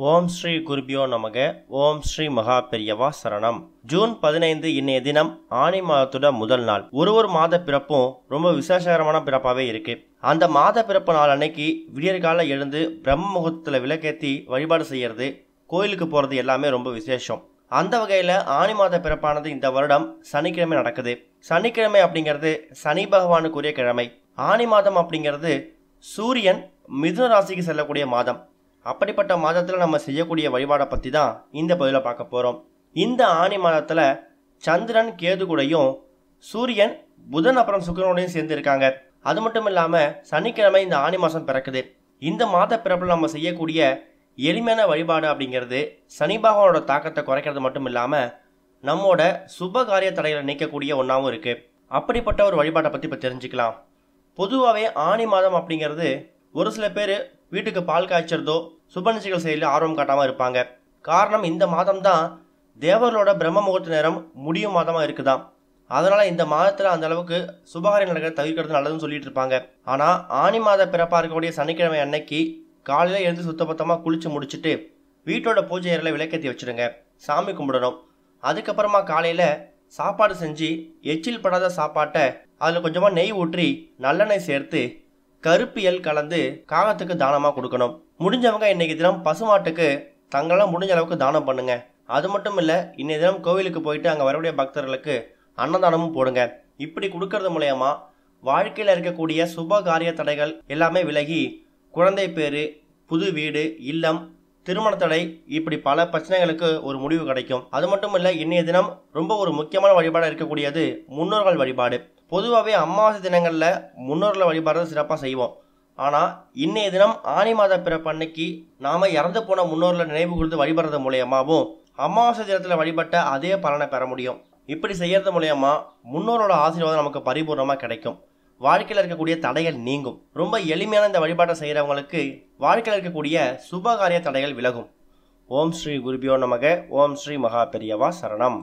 ஓம் ஸ்ரீ குருபியோ நமக. ஓம் ஸ்ரீ மகா பெரியவா சரணம். ஜூன் 15 இன்னைய தினம் ஆனி மாதத்தோட முதல் நாள். ஒரு மாத பிறப்பும் ரொம்ப விசேஷகரமான பிறப்பாவே இருக்கு. அந்த மாத பிறப்பு நாள் அன்னைக்கு விடியற்கால எழுந்து பிரம்ம முகூர்த்தத்துல விளக்கேற்றி வழிபாடு செய்யறது, கோயிலுக்கு போறது எல்லாமே ரொம்ப விசேஷம். அந்த வகையில ஆனி மாத பிறப்பானது இந்த வருடம் சனிக்கிழமை நடக்குது. சனிக்கிழமை அப்படிங்கிறது சனி பகவானுக்குரிய கிழமை. ஆனி மாதம் அப்படிங்கிறது சூரியன் மிதுன ராசிக்கு செல்லக்கூடிய மாதம். அப்படிப்பட்ட மாதத்தில் நம்ம செய்யக்கூடிய வழிபாடை பற்றி தான் இந்த பதிவில் பார்க்க போகிறோம். இந்த ஆனி மாதத்தில் சந்திரன் கேது கூடயும் சூரியன் புதன் அப்புறம் சுக்கிரனோடையும் சேர்ந்து இருக்காங்க. அது மட்டும் இல்லாமல் சனிக்கிழமை இந்த ஆனி மாதம் பிறக்குது. இந்த மாத பிறப்பில் நம்ம செய்யக்கூடிய எளிமையான வழிபாடு அப்படிங்கிறது சனி பகவானோட தாக்கத்தை குறைக்கிறது மட்டும் இல்லாமல் நம்மோட சுப காரிய தடைகளை நீக்கக்கூடிய ஒன்றாவும் இருக்குது. அப்படிப்பட்ட ஒரு வழிபாட்டை பற்றி இப்போ தெரிஞ்சுக்கலாம். பொதுவாகவே ஆனி மாதம் அப்படிங்கிறது ஒரு சில பேர் வீட்டுக்கு பால் காய்ச்சறதோ சுப நிகழ்ச்சிகள் செய்யல ஆர்வம் காட்டாமல் இருப்பாங்க. காரணம், இந்த மாதம் தான் தேவர்களோட பிரம்ம முகூர்த்த நேரம் முடியும் மாதமாக இருக்குதாம். அதனால் இந்த மாதத்தில் அந்த அளவுக்கு சுபகாரியம் நடக்க தவிர்க்கிறது நல்லதுன்னு சொல்லிட்டு இருப்பாங்க. ஆனால் ஆனி மாத பிறப்பாக இருக்கக்கூடிய சனிக்கிழமை அன்னைக்கு காலையில் எழுந்து சுத்தபத்தமாக குளிச்சு முடிச்சுட்டு வீட்டோட பூஜை அறையில் விளக்கேற்றி வச்சுடுங்க. சாமி கும்பிடணும். அதுக்கப்புறமா காலையில் சாப்பாடு செஞ்சு எச்சில் படாத சாப்பாட்டை அதில் கொஞ்சமாக நெய் ஊற்றி நல்லெண்ணெய் சேர்த்து கருப்பியல் கலந்து காகத்துக்கு தானமாக கொடுக்கணும். முடிஞ்சவங்க இன்னைக்கு தினம் பசுமாட்டுக்கு தங்களால் முடிஞ்ச அளவுக்கு தானம் பண்ணுங்க. அது மட்டும் இல்லை, இன்னைய தினம் கோவிலுக்கு போயிட்டு அங்கே வரக்கூடிய பக்தர்களுக்கு அன்னதானமும் போடுங்க. இப்படி கொடுக்கறது மூலயமா வாழ்க்கையில் இருக்கக்கூடிய சுப காரிய தடைகள் எல்லாமே விலகி குழந்தை பேரு, புது வீடு, இல்லம், திருமண தடை, இப்படி பல பிரச்சனைகளுக்கு ஒரு முடிவு கிடைக்கும். அது மட்டும் இல்லை, இன்னைய தினம் ரொம்ப ஒரு முக்கியமான வழிபாடாக இருக்கக்கூடியது முன்னோர்கள் வழிபாடு. பொதுவாகவே அமாவாசை தினங்களில் முன்னோர்களை வழிபாடு சிறப்பாக செய்வோம். ஆனால் இன்னைய தினம் ஆனி மாத பிறப்பு அன்னைக்கு நாம் இறந்து போன முன்னோர்களை நினைவு கூர்ந்து வழிபடுறது மூலயமாவும் அமாவாசை தினத்தில் வழிபட்ட அதே பலனை பெற முடியும். இப்படி செய்யறது மூலயமா முன்னோரோட ஆசீர்வாதம் நமக்கு பரிபூர்ணமாக கிடைக்கும். வாழ்க்கையில் இருக்கக்கூடிய தடைகள் நீங்கும். ரொம்ப எளிமையான இந்த வழிபாட்டை செய்கிறவங்களுக்கு வாழ்க்கையில் இருக்கக்கூடிய சுபகாரிய தடைகள் விலகும். ஓம் ஸ்ரீ குருபியோ நமக. ஓம் ஸ்ரீ மகா பெரியவா சரணம்.